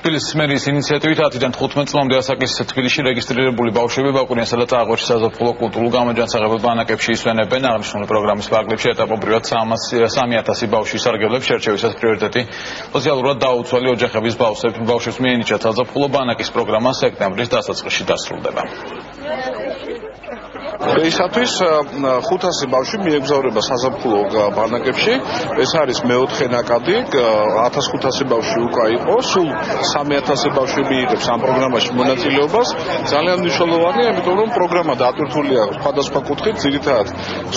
თბილისის მერიის ინიციატივით 10-დან 15 წლამდე ასაკის თბილისში რეგისტრირებული ბავშვები ბაკურიანსა და წაღვერში საზაფხულო კულტურულ გამაჯანსაღებელ ბანაკებში ისვენებენ. აღნიშნული პროგრამის ფარგლებში ეტაპობრივად 300,000 ბავშვი ისარგებლებს შერჩევისას პრიორიტეტი სოციალურად დაუცველი ოჯახების ბავშვებს მიენიჭათ საზაფხულო ბანაკის პროგრამა სექტემბრის დასაწყისში დასრულდება. დღეისათვის 500 ბავშვი მიეგზავრება საზაფხულო ბანაკებში. ეს არის მეოთხე ნაკადი, 1500 ბავშვი უკვე იყო, სულ 3000 ბავშვი მიიღებს ამ პროგრამაში მონაწილეობას. ძალიან მნიშვნელოვანია, იმიტომ რომ პროგრამა დატვირთულია სხვადასხვა კუთხით, ძირითადად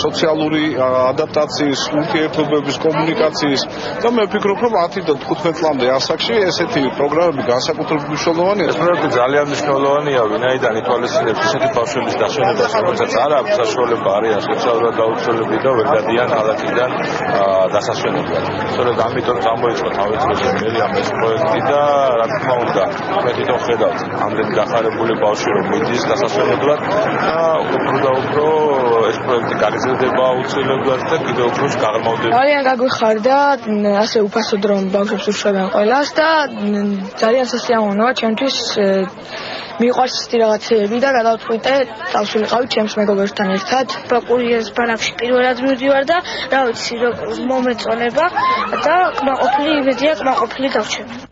სოციალური ადაპტაციის, ურთიერთობების, კომუნიკაციის და მე ვფიქრობ, რომ 10-დან 15 წლამდე ასაკში ესეთი პროგრამები განსაკუთრებით მნიშვნელოვანია. ეს პროექტი ძალიან მნიშვნელოვანია, ვინაიდან ითვალისწინებს ისეთი ბავშვების დასვენებას, რომელსაც არ აქვს საშუალება არიან სოციალურად დაუცველები და ვერ გადიან ქალაქიდან დასასვენებლად. სწორედ ამიტომ გამოიწყო თავის დროზე მერიამ ეს პროექტი და რა თქმა უნდა, მე თვითონ ხედავთ ამდენი გახარებული ბავშვი რომ მიდის დასასვენებლად და უფრო და უფრო ეს პროექტი გაგრძელდება აუცილებლად და კიდევ უფრო გაღრმავდება. ძალიან გაგვიხარდა ასე უფასოდ რომ ბავშვებს უშევენ ყველას და ძალიან სასიამოვნოა ჩემთვის მიყვარს ისეთი რაღაცეები და გადავწყვიტე თავში ვიყავით ჩემს მეგობრებთან ერთად. ბაკურიანის ბანაკში პირველად მივდივარ და რა ვიცი, რომ მომეწონება და კმაყოფილი იმედია, კმაყოფილი დავჩები.